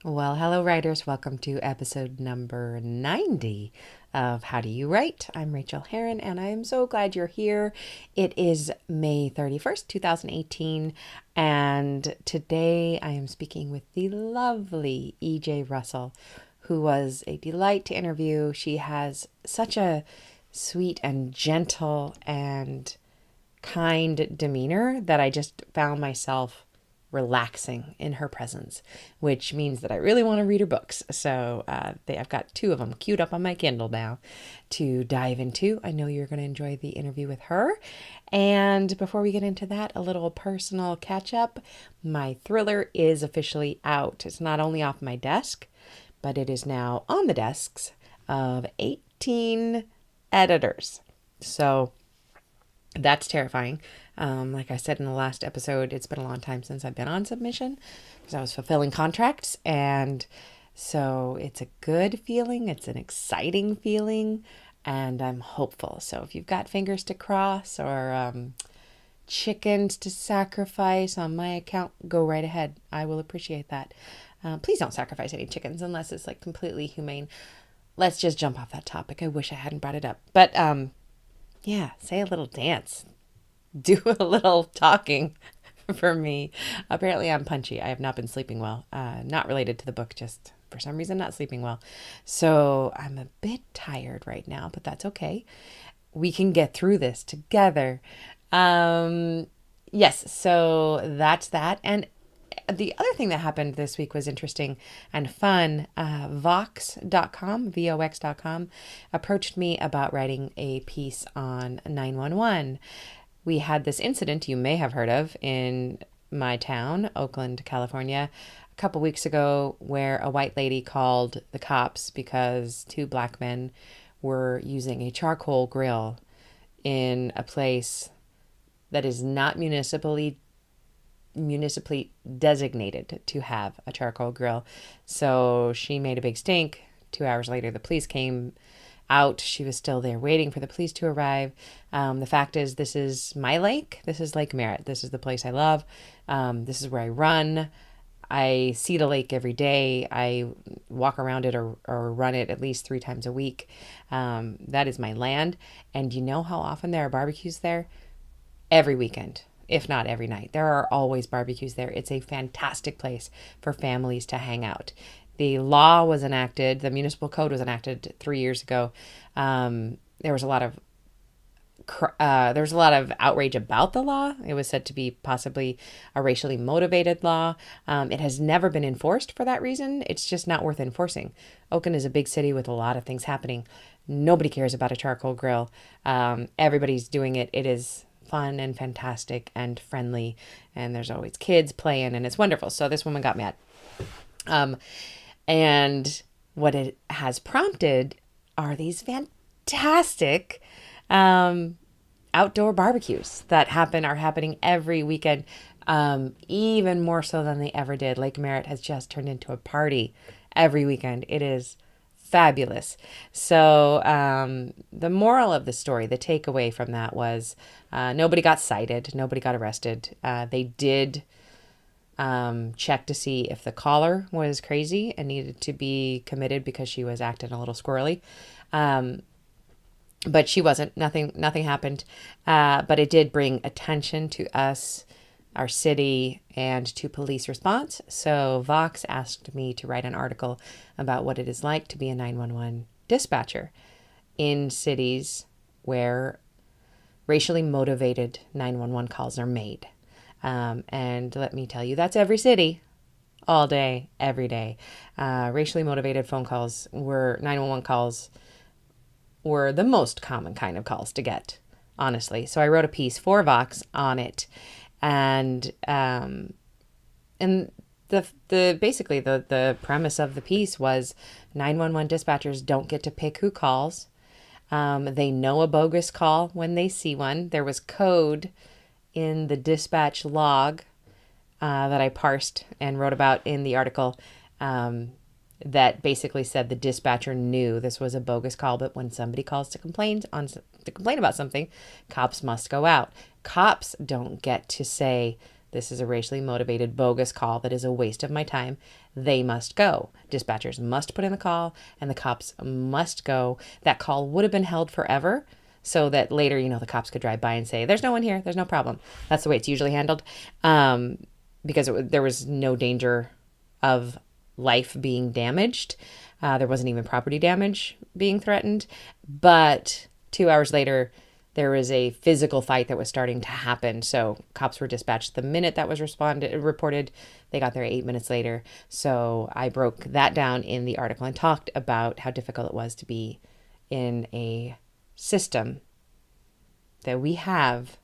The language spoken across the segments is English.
Well, hello, writers. Welcome to episode number 90 of How Do You Write? I'm Rachael Herron, and I am so glad you're here. It is May 31st, 2018, and today I am speaking with the lovely EJ Russell, who was a delight to interview. She has such a sweet and gentle and kind demeanor that I just found myself relaxing in her presence, which means that I really want to read her books. So I've got two of them queued up on my Kindle now to dive into. I know you're going to enjoy the interview with her. And before we get into that, a little personal catch up. My thriller is officially out. It's not only off my desk, but it is now on the desks of 18 editors. So that's terrifying. Like I said in the last episode, it's been a long time since I've been on submission because I was fulfilling contracts. And so it's a good feeling. It's an exciting feeling. And I'm hopeful. So if you've got fingers to cross or chickens to sacrifice on my account, go right ahead. I will appreciate that. Please don't sacrifice any chickens unless it's like completely humane. Let's just jump off that topic. I wish I hadn't brought it up. But yeah, say a little dance. Do a little talking for me. Apparently, I'm punchy. I have not been sleeping well. Not related to the book, just for some reason, not sleeping well. So I'm a bit tired right now, but that's okay. We can get through this together. Yes, so that's that. And the other thing that happened this week was interesting and fun. Vox.com, Vox.com, approached me about writing a piece on 911. We had this incident you may have heard of in my town, Oakland, California, a couple weeks ago, where a white lady called the cops because two black men were using a charcoal grill in a place that is not municipally designated to have a charcoal grill. So she made a big stink. 2 hours later, the police came out. She was still there waiting for the police to arrive. The fact is, this is my lake. This is Lake Merritt. This is the place I love. This is where I run. I see the lake every day. I walk around it or run it at least 3 times a week. That is my land. And you know how often there are barbecues there? Every weekend, if not every night. There are always barbecues there. It's a fantastic place for families to hang out. The law was enacted, the municipal code was enacted 3 years ago. There was a lot of outrage about the law. It was said to be possibly a racially motivated law. It has never been enforced for that reason. It's just not worth enforcing. Oakland is a big city with a lot of things happening. Nobody cares about a charcoal grill. Everybody's doing it. It is fun and fantastic and friendly, and there's always kids playing, and it's wonderful. So this woman got mad. And what it has prompted are these fantastic outdoor barbecues that are happening every weekend, even more so than they ever did. Lake Merritt has just turned into a party every weekend. It is fabulous. So the moral of the story, the takeaway from that was nobody got cited, nobody got arrested. They did check to see if the caller was crazy and needed to be committed because she was acting a little squirrely. But she wasn't. Nothing happened. But it did bring attention to us, our city, and to police response. So Vox asked me to write an article about what it is like to be a 911 dispatcher in cities where racially motivated 911 calls are made. And let me tell you, that's every city, all day, every day. Racially motivated phone calls 911 calls were the most common kind of calls to get, honestly. So I wrote a piece for Vox on it. And basically the premise of the piece was 911 dispatchers don't get to pick who calls. They know a bogus call when they see one. There was code in the dispatch log that I parsed and wrote about in the article that basically said the dispatcher knew this was a bogus call, but when somebody calls to complain about something, cops must go out. Cops don't get to say This is a racially motivated, bogus call that is a waste of my time. They must go. Dispatchers must put in the call, and the cops must go. That call would have been held forever so that later, the cops could drive by and say, there's no one here. There's no problem. That's the way it's usually handled, because there was no danger of life being damaged. There wasn't even property damage being threatened. But 2 hours later, there was a physical fight that was starting to happen. So cops were dispatched the minute that was reported. They got there 8 minutes later. So I broke that down in the article and talked about how difficult it was to be in a system that we have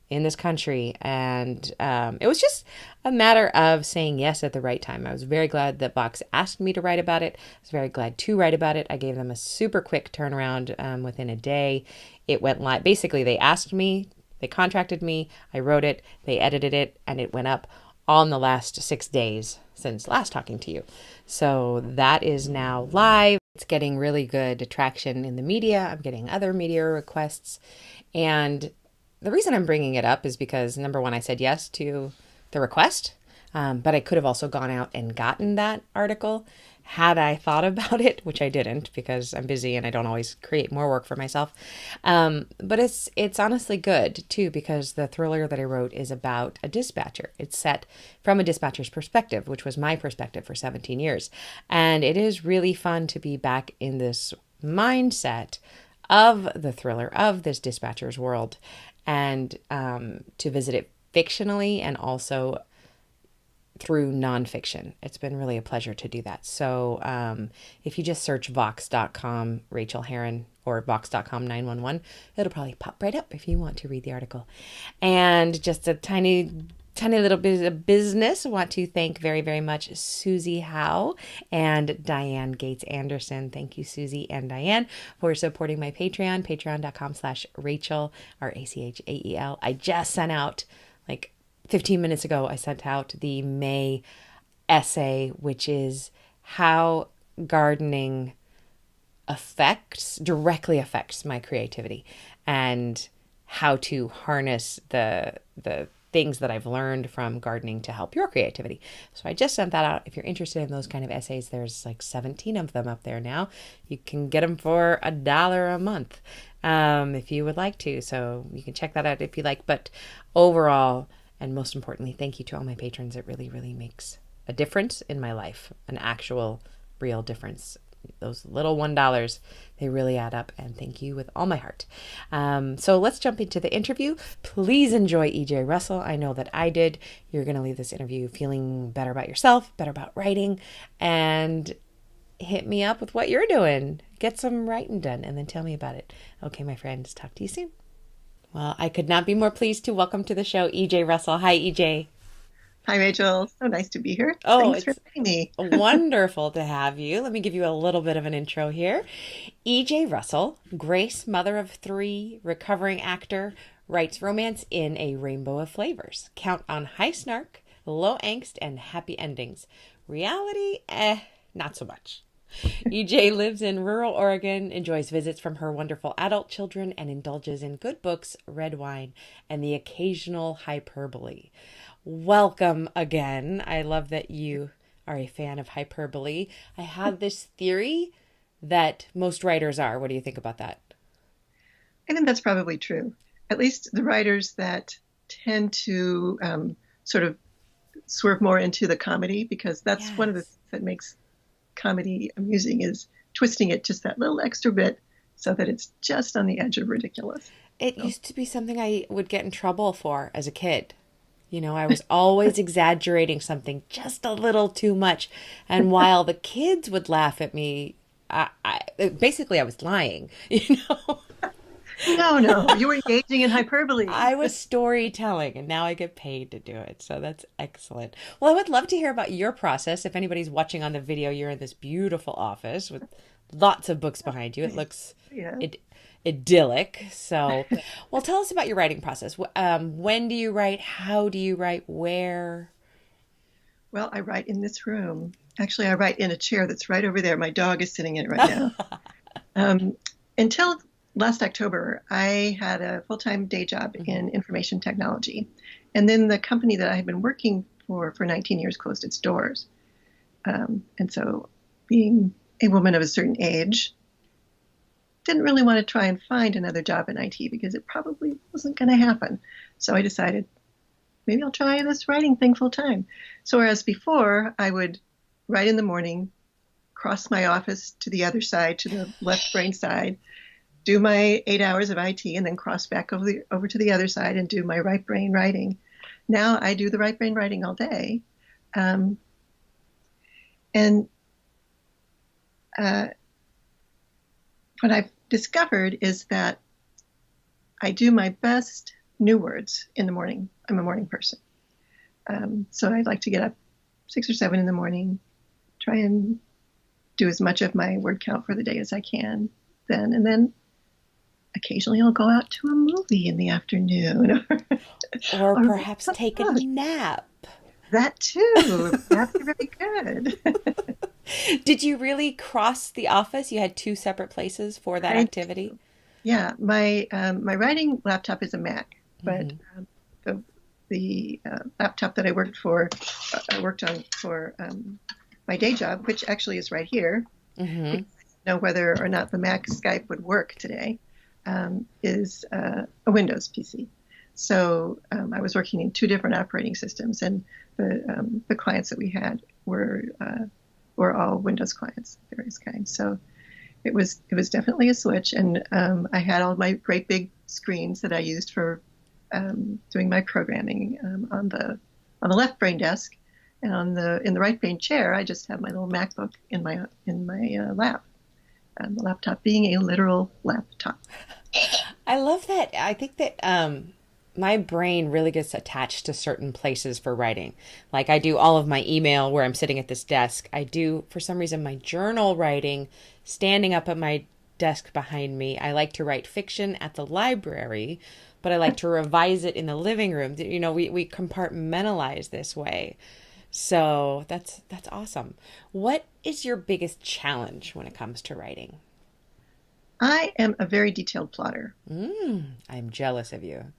in this country. And it was just a matter of saying yes at the right time. I was very glad that Vox asked me to write about it. I was very glad to write about it. I gave them a super quick turnaround within a day. It went live. Basically, they asked me, they contracted me, I wrote it, they edited it, and it went up all in the last 6 days since last talking to you. So that is now live. It's getting really good traction in the media. I'm getting other media requests. And the reason I'm bringing it up is because, number one, I said yes to the request, but I could have also gone out and gotten that article had I thought about it, which I didn't because I'm busy and I don't always create more work for myself. But it's honestly good too, because the thriller that I wrote is about a dispatcher. It's set from a dispatcher's perspective, which was my perspective for 17 years. And it is really fun to be back in this mindset of the thriller, of this dispatcher's world, and to visit it fictionally and also through nonfiction. It's been really a pleasure to do that. So if you just search vox.com Rachael Herron or vox.com 911, it'll probably pop right up if you want to read the article. And just a tiny little bit of business. I want to thank very, very much Susie Howe and Diane Gates Anderson. Thank you, Susie and Diane, for supporting my Patreon, patreon.com/Rachael, Rachael. I just sent out, 15 minutes ago, I sent out the May essay, which is how gardening directly affects my creativity, and how to harness the things that I've learned from gardening to help your creativity. So I just sent that out. If you're interested in those kind of essays, there's 17 of them up there now. You can get them for $1 a month if you would like to. So you can check that out if you like. But overall, and most importantly, thank you to all my patrons. It really, really makes a difference in my life, an actual, real difference. Those little $1, they really add up, and thank you with all my heart. So let's jump into the interview. Please enjoy E.J. Russell. I know that I did. You're going to leave this interview feeling better about yourself, better about writing, and hit me up with what you're doing. Get some writing done, and then tell me about it. Okay, my friends, talk to you soon. Well, I could not be more pleased to welcome to the show E.J. Russell. Hi, E.J. Hi, Rachel. So nice to be here. Oh, Thanks for having me. Wonderful to have you. Let me give you a little bit of an intro here. E.J. Russell, Grace, mother of 3, recovering actor, writes romance in a rainbow of flavors. Count on high snark, low angst, and happy endings. Reality, not so much. EJ lives in rural Oregon, enjoys visits from her wonderful adult children, and indulges in good books, red wine, and the occasional hyperbole. Welcome again. I love that you are a fan of hyperbole. I have this theory that most writers are. What do you think about that? I think that's probably true. At least the writers that tend to sort of swerve more into the comedy, because that's one of the things that makes comedy amusing, is twisting it just that little extra bit so that it's just on the edge of ridiculous. It used to be something I would get in trouble for as a kid. I was always exaggerating something just a little too much. And while the kids would laugh at me, I was lying, No, you were engaging in hyperbole. I was storytelling, and now I get paid to do it. So that's excellent. Well, I would love to hear about your process. If anybody's watching on the video, you're in this beautiful office with lots of books behind you. It looks idyllic. So, well, tell us about your writing process. When do you write? How do you write? Where? Well, I write in this room. Actually, I write in a chair that's right over there. My dog is sitting in it right now. Until last October, I had a full-time day job Mm-hmm. in information technology. And then the company that I had been working for 19 years closed its doors. And so being a woman of a certain age, didn't really want to try and find another job in IT because it probably wasn't going to happen. So I decided maybe I'll try this writing thing full time. So whereas before I would write in the morning, cross my office to the other side, to the left brain side, do my 8 hours of IT, and then cross back over to the other side and do my right brain writing. Now I do the right brain writing all day. Um, and what I've discovered is that I do my best new words in the morning. I'm a morning person. So I like to get up 6 or 7 in the morning, try and do as much of my word count for the day as I can then. And then occasionally I'll go out to a movie in the afternoon. Or or perhaps take a nap. that too. That's very good. Did you really cross the office? You had two separate places for that I, activity? yeah, my writing laptop is a Mac, but Mm-hmm. the laptop that I worked on for my day job, which actually is right here, Mm-hmm. because I don't know whether or not the Mac Skype would work today, is a Windows PC. So I was working in 2 different operating systems, and the clients that we had were all Windows clients of various kinds. So it was definitely a switch, and I had all my great big screens that I used for doing my programming on the left brain desk, and in the right brain chair, I just have my little MacBook in my lap. The laptop being a literal laptop. I love that. I think that my brain really gets attached to certain places for writing. Like I do all of my email where I'm sitting at this desk. I do, for some reason, my journal writing standing up at my desk behind me. I like to write fiction at the library, but I like to revise it in the living room. You know, we compartmentalize this way. So that's awesome. What is your biggest challenge when it comes to writing? I am a very detailed plotter. I'm jealous of you.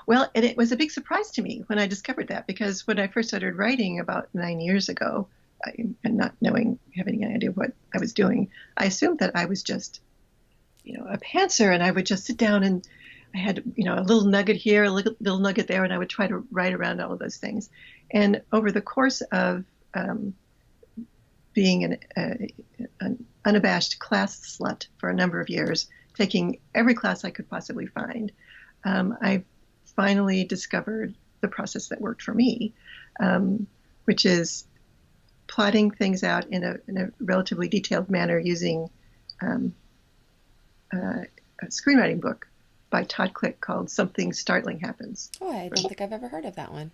Well, and it was a big surprise to me when I discovered that, because when I first started writing about 9 years ago, and not having any idea what I was doing, I assumed that I was just, a pantser, and I would just sit down and I had, a little nugget here, a little nugget there, and I would try to write around all of those things. And over the course of being an unabashed class slut for a number of years, taking every class I could possibly find, I finally discovered the process that worked for me, which is plotting things out in a relatively detailed manner using a screenwriting book by Todd Click called Something Startling Happens. Oh, I don't think I've ever heard of that one.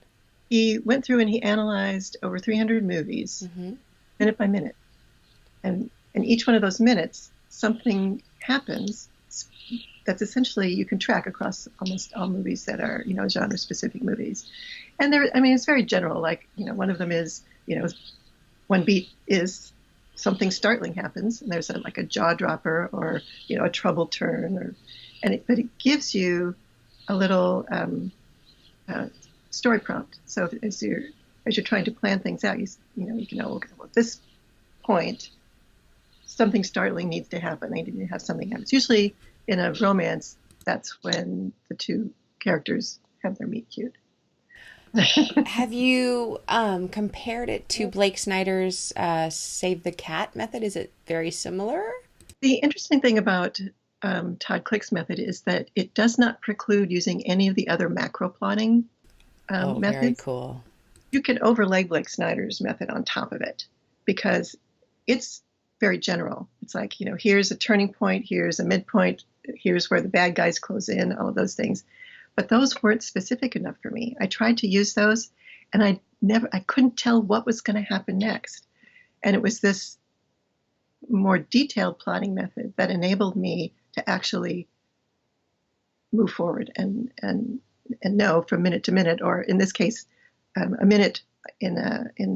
He went through and he analyzed over 300 movies, Mm-hmm. minute by minute. And in each one of those minutes, something happens that's essentially you can track across almost all movies that are, genre-specific movies. And it's very general. Like, one of them is, one beat is something startling happens, and there's like a jaw dropper or, a trouble turn, but it gives you a little story prompt. So as you're trying to plan things out, you can know, okay, well, at this point, something startling needs to happen. I need to have something happen. It's usually in a romance, that's when the two characters have their meet cute. Have you compared it to Blake Snyder's Save the Cat method? Is it very similar? The interesting thing about Todd Click's method is that it does not preclude using any of the other macro plotting Oh, very methods. cool. You can overlay Blake Snyder's method on top of it because it's very general. It's like, here's a turning point, here's a midpoint, here's where the bad guys close in, all of those things. But those weren't specific enough for me. I tried to use those, and I couldn't tell what was going to happen next. And it was this more detailed plotting method that enabled me to actually move forward and know from minute to minute, or in this case, a minute in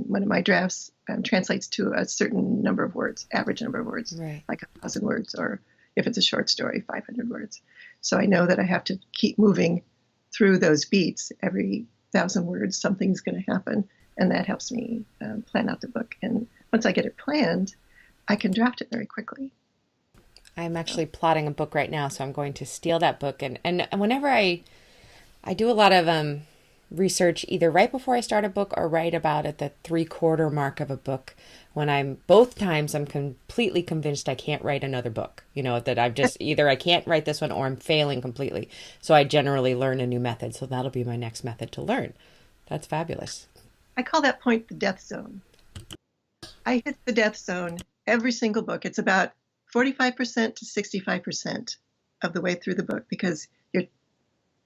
one of my drafts translates to a certain number of words, average number of words, Right. like 1,000 words, or if it's a short story, 500 words. So I know that I have to keep moving through those beats. Every 1,000 words, something's going to happen. And that helps me plan out the book. And once I get it planned, I can draft it very quickly. I'm actually plotting a book right now, so I'm going to steal that book. And whenever I do a lot of research either right before I start a book or right about at the 3/4 mark of a book, when both times I'm completely convinced I can't write another book, that I've just either I can't write this one or I'm failing completely. So I generally learn a new method. So that'll be my next method to learn. That's fabulous. I call that point the death zone. I hit the death zone every single book. It's about 45% to 65% of the way through the book, because you're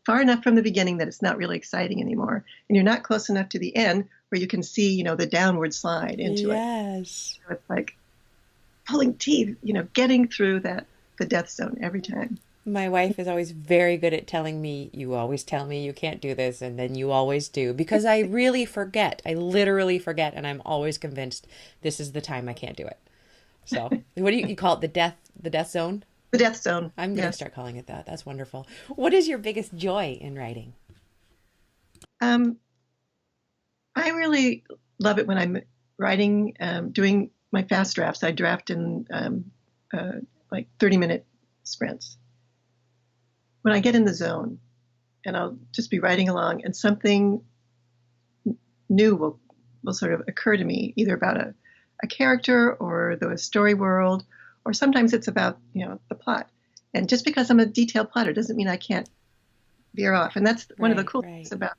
far enough from the beginning that it's not really exciting anymore. And you're not close enough to the end where you can see, the downward slide into it. Yes. So it's like pulling teeth, getting through the death zone every time. My wife is always very good at telling me, you always tell me you can't do this, and then you always do, because I really forget. I literally forget, and I'm always convinced this is the time I can't do it. So what do you call it? The death zone? The death zone. I'm going to start calling it that. That's wonderful. What is your biggest joy in writing? I really love it when I'm writing, doing my fast drafts. I draft in like 30-minute sprints. When I get in the zone and I'll just be writing along and something new will sort of occur to me, either about a character or the story world, or sometimes it's about, the plot. And just because I'm a detailed plotter doesn't mean I can't veer off. And that's one of the cool things about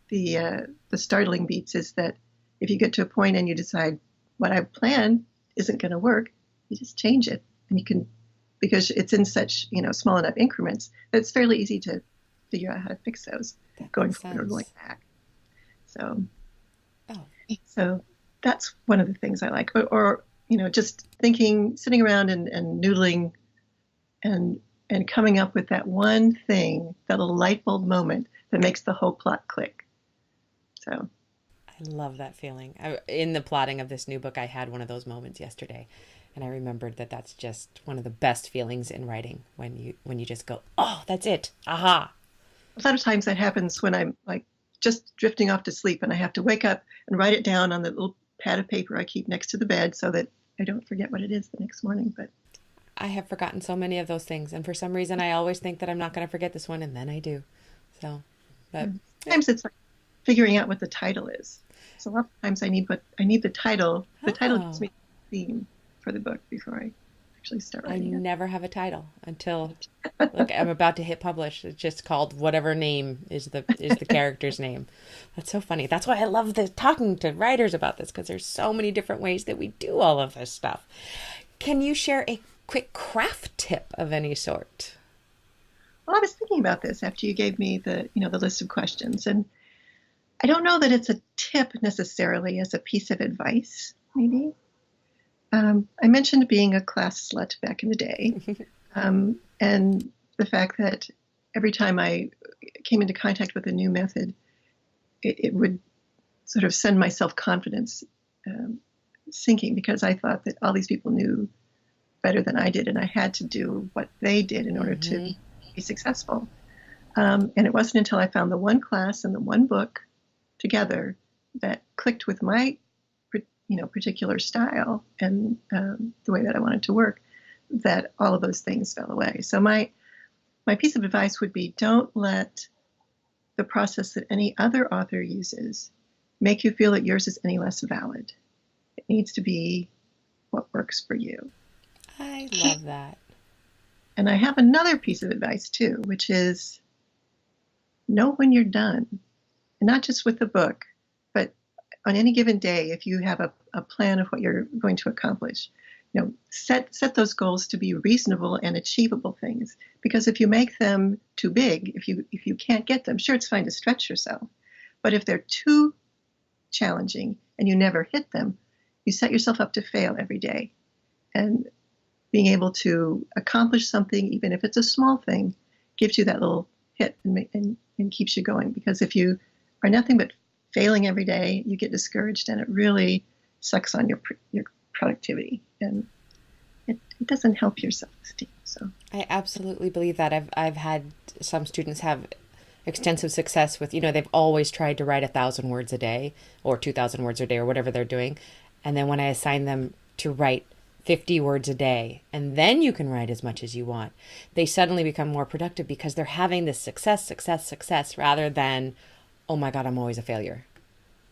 the startling beats, is that if you get to a point and you decide what I've planned isn't going to work, you just change it. And you can, because it's in such, small enough increments that it's fairly easy to figure out how to fix those going forward or going back. So that's one of the things I like. Or just thinking, sitting around and noodling and coming up with that one thing, that little light bulb moment that makes the whole plot click. So I love that feeling. In the plotting of this new book, I had one of those moments yesterday, and I remembered that that's just one of the best feelings in writing, when you just go, oh, that's it. Aha. A lot of times that happens when I'm like just drifting off to sleep and I have to wake up and write it down on the little pad of paper I keep next to the bed so that I don't forget what it is the next morning. But I have forgotten so many of those things, and for some reason I always think that I'm not going to forget this one, and then I do. So, but sometimes it's like figuring out what the title is. So a lot of times I need the title. The title gives me the theme for the book before I actually start writing it. I never have a title until look, I'm about to hit publish. It's just called whatever name is the character's name. That's so funny. That's why I love talking to writers about this, because there's so many different ways that we do all of this stuff. Can you share a quick craft tip of any sort? Well, I was thinking about this after you gave me the list of questions, and I don't know that it's a tip necessarily as a piece of advice, maybe. I mentioned being a class slut back in the day, and the fact that every time I came into contact with a new method, it would sort of send my self-confidence sinking, because I thought that all these people knew better than I did, and I had to do what they did in order to be successful. And it wasn't until I found the one class and the one book together that clicked with my particular style and the way that I wanted to work, that all of those things fell away. So my piece of advice would be, don't let the process that any other author uses make you feel that yours is any less valid. It needs to be what works for you. I love that. And I have another piece of advice too, which is know when you're done. And not just with the book, but on any given day, if you have a plan of what you're going to accomplish, set those goals to be reasonable and achievable things. Because if you make them too big, if you can't get them, sure, it's fine to stretch yourself. But if they're too challenging and you never hit them, you set yourself up to fail every day. And being able to accomplish something, even if it's a small thing, gives you that little hit and keeps you going. Because if you are nothing but failing every day, you get discouraged, and it really sucks on your productivity. And it doesn't help your self-esteem. So I absolutely believe that. I've had some students have extensive success with, they've always tried to write 1,000 words a day or 2,000 words a day or whatever they're doing. And then when I assign them to write 50 words a day, and then you can write as much as you want, they suddenly become more productive because they're having this success, rather than, oh my God, I'm always a failure.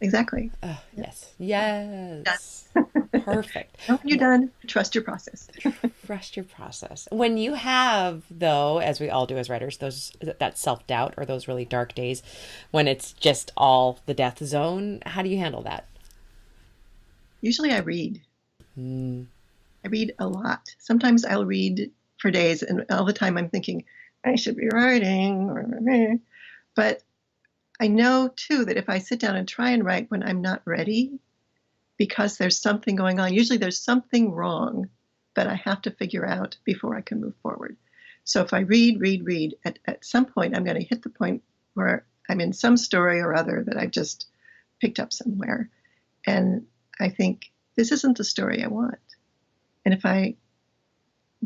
exactly. Oh, yes. Yes. Perfect. And when you're done, trust your process. Trust your process. When you have, though, as we all do as writers, that self-doubt or those really dark days when it's just all the death zone, how do you handle that? Usually I read. I read a lot. Sometimes I'll read for days, and all the time I'm thinking, I should be writing. But I know, too, that if I sit down and try and write when I'm not ready, because there's something going on, usually there's something wrong that I have to figure out before I can move forward. So if I read, at some point I'm going to hit the point where I'm in some story or other that I've just picked up somewhere. And I think, this isn't the story I want. And if I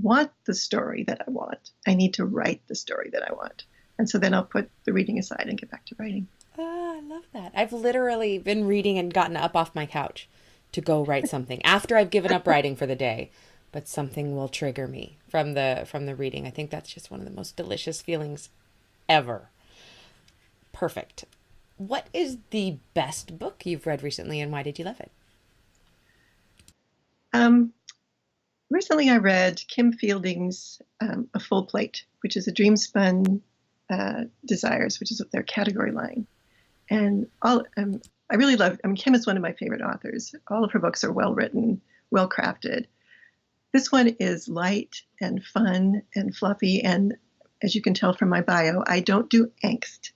want the story that I want, I need to write the story that I want. And so then I'll put the reading aside and get back to writing. Oh, I love that. I've literally been reading and gotten up off my couch to go write something after I've given up writing for the day, but something will trigger me from the reading. I think that's just one of the most delicious feelings ever. Perfect. What is the best book you've read recently, and why did you love it? Recently I read Kim Fielding's A Full Plate, which is a dream spun desires, which is their category line. And I really love, Kim is one of my favorite authors. All of her books are well written, well crafted. This one is light and fun and fluffy. And as you can tell from my bio, I don't do angst.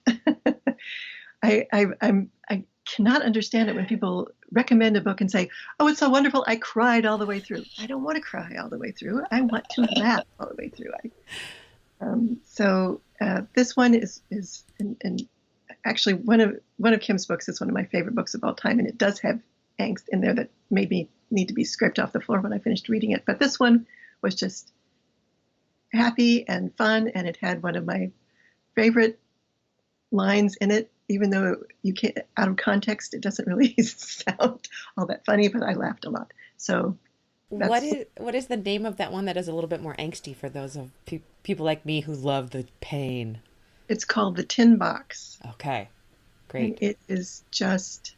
I cannot understand it when people recommend a book and say, oh, it's so wonderful, I cried all the way through. I don't want to cry all the way through. I want to laugh all the way through. So this one is and actually one of Kim's books is one of my favorite books of all time, and it does have angst in there that made me need to be scraped off the floor when I finished reading it. But this one was just happy and fun, and it had one of my favorite lines in it, even though you can't, out of context, it doesn't really sound all that funny, but I laughed a lot. So what is the name of that one that is a little bit more angsty for those of people like me who love the pain? It's called The Tin Box. Okay, great. And it is just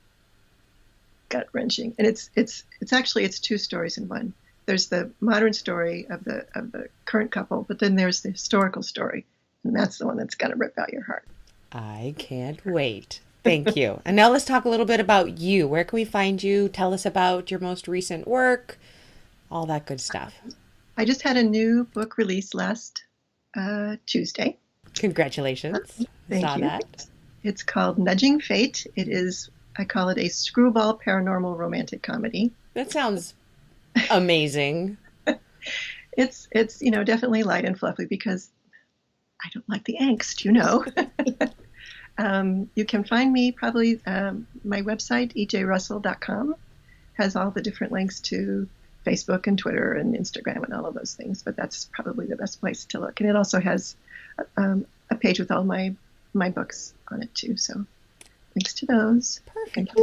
gut wrenching, and it's actually two stories in one. There's the modern story of the current couple, but then there's the historical story, and that's the one that's gonna rip out your heart. I can't wait. Thank you. And now let's talk a little bit about you. Where can we find you? Tell us about your most recent work, all that good stuff. I just had a new book released last Tuesday. Congratulations. Thank Saw you. that. It's called Nudging Fate. It is, I call it a screwball paranormal romantic comedy. That sounds amazing. It's definitely light and fluffy because I don't like the angst, You can find me probably, my website, ejrussell.com, has all the different links to Facebook and Twitter and Instagram and all of those things, but that's probably the best place to look. And it also has a page with all my books on it too, so links to those. Perfect.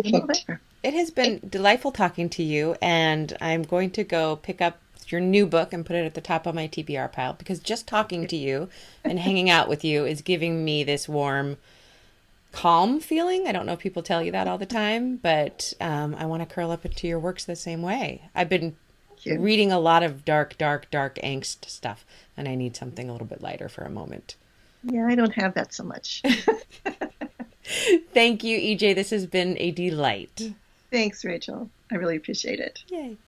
It has been delightful talking to you, and I'm going to go pick up your new book and put it at the top of my TBR pile, because just talking to you and hanging out with you is giving me this warm, calm feeling. I don't know if people tell you that all the time, but I want to curl up into your works the same way. I've been reading a lot of dark angst stuff, and I need something a little bit lighter for a moment. Yeah, I don't have that so much. Thank you, EJ. This has been a delight. Thanks, Rachel. I really appreciate it. Yay.